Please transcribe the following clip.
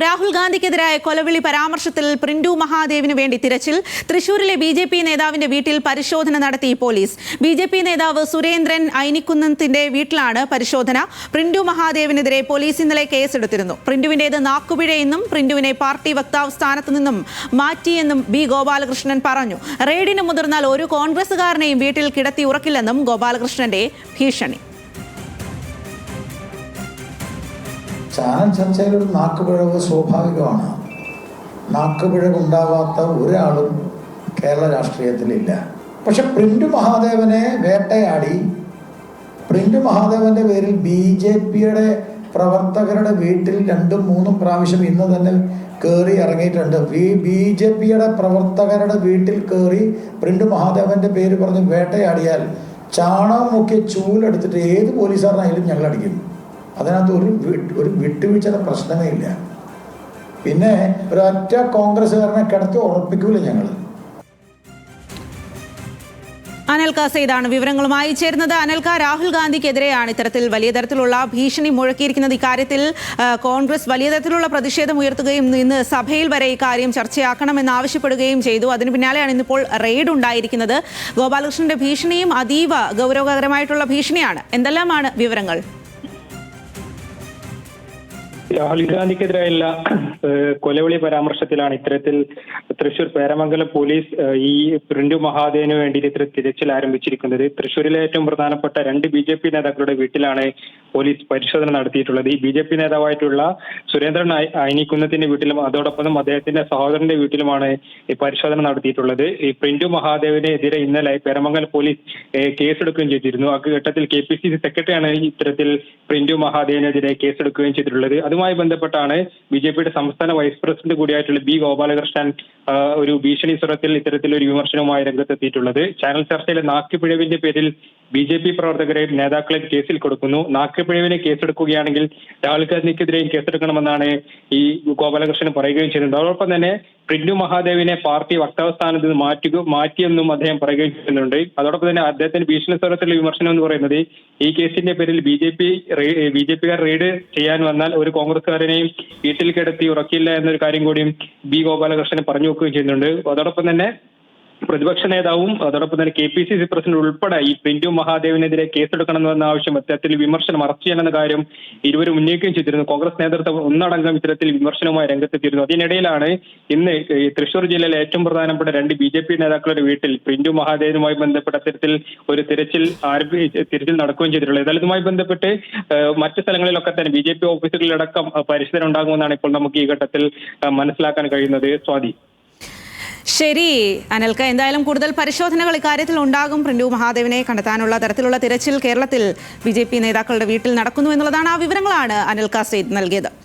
രാഹുൽ ഗാന്ധിക്കെതിരായ കൊലവിളി പരാമർശത്തിൽ പ്രിന്റു മഹാദേവിന് വേണ്ടി തിരച്ചിൽ. തൃശൂരിലെ ബി.ജെ.പി. നേതാവിന്റെ വീട്ടിൽ പരിശോധന നടത്തി പോലീസ്. ബി.ജെ.പി. നേതാവ് സുരേന്ദ്രൻ ഐനിക്കുന്നത്തിന്റെ വീട്ടിലാണ് പരിശോധന. പ്രിന്റു മഹാദേവിനെതിരെ പോലീസ് ഇന്നലെ കേസെടുത്തിരുന്നു. പ്രിന്റുവിന്റേത് നാക്കുപിഴയെന്നും പ്രിന്റുവിനെ പാർട്ടി വക്താവ് സ്ഥാനത്തു നിന്നും മാറ്റിയെന്നും ബി ഗോപാലകൃഷ്ണൻ പറഞ്ഞു. റെയ്ഡിന് മുതിർന്നാൽ ഒരു കോൺഗ്രസുകാരനെയും വീട്ടിൽ കിടത്തി ഉറക്കില്ലെന്നും ഗോപാലകൃഷ്ണന്റെ ഭീഷണി. ചാനൽ ചർച്ചയിൽ ഒരു നാക്കുപിഴവ് സ്വാഭാവികമാണ്. നാക്കുപിഴവുണ്ടാവാത്ത ഒരാളും കേരള രാഷ്ട്രീയത്തിലില്ല. പക്ഷെ പ്രിന്റു മഹാദേവനെ വേട്ടയാടി പ്രിന്റു മഹാദേവന്റെ പേരിൽ ബി.ജെ.പിയുടെ പ്രവർത്തകരുടെ വീട്ടിൽ 2-3 പ്രാവശ്യം ഇന്ന് തന്നെ കയറി ഇറങ്ങിയിട്ടുണ്ട്. ബി.ജെ.പിയുടെ പ്രവർത്തകരുടെ വീട്ടിൽ കയറി പ്രിന്റു മഹാദേവന്റെ പേര് പറഞ്ഞ് വേട്ടയാടിയാൽ ചാണകം മുക്കിയ ചൂലെടുത്തിട്ട് ഏത് പോലീസുകാരനായാലും ഞങ്ങൾ അടിക്കും. അതിനകത്ത് ഒരു വിട്ടുവീഴ്ചയുടെ പ്രശ്നമേ ഇല്ല. പിന്നെ ഒരൊറ്റ കോൺഗ്രസ്സുകാരനെ കിടത്തി ഉറപ്പിക്കൂല ഞങ്ങൾ. അനൽക സെയ്ദാണ് വിവരങ്ങളുമായി ചേരുന്നത്. അനൽക, രാഹുൽ ഗാന്ധിക്കെതിരെയാണ് ഇത്തരത്തിൽ വലിയ തരത്തിലുള്ള ഭീഷണി മുഴക്കിയിരിക്കുന്നത്. ഇക്കാര്യത്തിൽ കോൺഗ്രസ് വലിയ തരത്തിലുള്ള പ്രതിഷേധം ഉയർത്തുകയും ഇന്ന് സഭയിൽ വരെ ഇക്കാര്യം ചർച്ചയാക്കണമെന്ന് ആവശ്യപ്പെടുകയും ചെയ്തു. അതിന് പിന്നാലെയാണ് ഇന്നിപ്പോൾ റെയ്ഡ് ഉണ്ടായിരിക്കുന്നത്. ഗോപാലകൃഷ്ണന്റെ ഭീഷണിയും അതീവ ഗൗരവകരമായിട്ടുള്ള ഭീഷണിയാണ്. എന്തെല്ലാമാണ് വിവരങ്ങൾ? രാഹുൽ ഗാന്ധിക്കെതിരായുള്ള കൊലവിളി പരാമർശത്തിലാണ് ഇത്തരത്തിൽ തൃശൂർ പേരമംഗലം പോലീസ് ഈ പ്രിന്റു മഹാദേവിന് വേണ്ടി ഇത്തരം തിരച്ചിൽ ആരംഭിച്ചിരിക്കുന്നത്. തൃശൂരിലെ ഏറ്റവും പ്രധാനപ്പെട്ട 2 ബി.ജെ.പി. നേതാക്കളുടെ വീട്ടിലാണ് പോലീസ് പരിശോധന നടത്തിയിട്ടുള്ളത്. ഈ ബി.ജെ.പി. നേതാവായിട്ടുള്ള സുരേന്ദ്രൻ ഐനിക്കുന്നത്തിന്റെ വീട്ടിലും അതോടൊപ്പം അദ്ദേഹത്തിന്റെ സഹോദരന്റെ വീട്ടിലുമാണ് ഈ പരിശോധന നടത്തിയിട്ടുള്ളത്. ഈ പ്രിന്റു മഹാദേവിനെതിരെ ഇന്നലെ പേരമംഗലം പോലീസ് കേസെടുക്കുകയും ചെയ്തിരുന്നു. ആ ഘട്ടത്തിൽ KPCC സെക്രട്ടറിയാണ് ഇത്തരത്തിൽ പ്രിന്റു മഹാദേവിനെതിരെ കേസെടുക്കുകയും ചെയ്തിട്ടുള്ളത്. അതുമായി ബന്ധപ്പെട്ടാണ് ബി.ജെ.പിയുടെ സംസ്ഥാന വൈസ് പ്രസിഡന്റ് കൂടിയായിട്ടുള്ള ബി ഗോപാലകൃഷ്ണൻ ഒരു ഭീഷണി സ്വരത്തിൽ ഇത്തരത്തിലൊരു വിമർശനവുമായി രംഗത്തെത്തിയിട്ടുള്ളത്. ചാനൽ ചർച്ചയിലെ നാക്കുപിഴവിന്റെ പേരിൽ ബി.ജെ.പി. പ്രവർത്തകരെയും നേതാക്കളെയും കേസിൽ കൊടുക്കുന്നു. നാക്കുപിഴവിനെ കേസെടുക്കുകയാണെങ്കിൽ രാഹുൽ ഗാന്ധിക്കെതിരെയും കേസെടുക്കണമെന്നാണ് ഈ ഗോപാലകൃഷ്ണൻ പറയുകയും ചെയ്യുന്നത്. അതോടൊപ്പം തന്നെ പ്രിന്റു മഹാദേവിനെ പാർട്ടി വക്താവ് സ്ഥാനത്ത് നിന്ന് മാറ്റിയെന്നും അദ്ദേഹം പറയുകയും ചെയ്യുന്നുണ്ട്. അതോടൊപ്പം തന്നെ അദ്ദേഹത്തിന്റെ ഭീഷണി സ്വരത്തിലുള്ള വിമർശനം എന്ന് പറയുന്നത് ഈ കേസിന്റെ പേരിൽ ബി.ജെ.പിക്കാർ റെയ്ഡ് ചെയ്യാൻ വന്നാൽ ഒരു കോൺഗ്രസ്സുകാരനെയും വീട്ടിൽ കിടത്തി ഉറക്കില്ല എന്നൊരു കാര്യം കൂടിയും ബി ഗോപാലകൃഷ്ണൻ പറഞ്ഞു വെക്കുകയും ചെയ്യുന്നുണ്ട്. അതോടൊപ്പം തന്നെ പ്രതിപക്ഷ നേതാവും അതോടൊപ്പം തന്നെ KPCC പ്രസിഡന്റ് ഉൾപ്പെടെ ഈ പ്രിന്റു മഹാദേവിനെതിരെ കേസെടുക്കണമെന്ന ആവശ്യം ഇത്തരത്തിൽ വിമർശനം അറസ്റ്റ് ചെയ്യണമെന്ന കാര്യം ഇരുവരും ഉന്നയിക്കുകയും ചെയ്തിരുന്നു. കോൺഗ്രസ് നേതൃത്വം ഒന്നടങ്കം ഇത്തരത്തിൽ വിമർശനവുമായി രംഗത്തെത്തിയിരുന്നു. അതിനിടയിലാണ് ഇന്ന് തൃശൂർ ജില്ലയിലെ ഏറ്റവും പ്രധാനപ്പെട്ട 2 ബി.ജെ.പി. നേതാക്കളുടെ വീട്ടിൽ പ്രിന്റു മഹാദേവിനുമായി ബന്ധപ്പെട്ട അത്തരത്തിൽ ഒരു തിരച്ചിൽ നടക്കുകയും ചെയ്തിട്ടുള്ളത്. എന്നാൽ ഇതുമായി ബന്ധപ്പെട്ട് മറ്റു സ്ഥലങ്ങളിലൊക്കെ തന്നെ ബി.ജെ.പി. ഓഫീസുകളിലടക്കം പരിശോധന ഉണ്ടാകുമെന്നാണ് ഇപ്പോൾ നമുക്ക് ഈ ഘട്ടത്തിൽ മനസ്സിലാക്കാൻ കഴിയുന്നത്. സ്വാതി. ശരി അനൽക, എന്തായാലും കൂടുതൽ പരിശോധനകൾ ഇക്കാര്യത്തിൽ ഉണ്ടാകും. പ്രിന്റു മഹാദേവിനെ കണ്ടെത്താനുള്ള തരത്തിലുള്ള തിരച്ചിൽ കേരളത്തിൽ ബി.ജെ.പി. നേതാക്കളുടെ വീട്ടിൽ നടക്കുന്നു എന്നുള്ളതാണ്. ആ വിവരങ്ങളാണ് അനൽക സെയ്ദ് നൽകിയത്.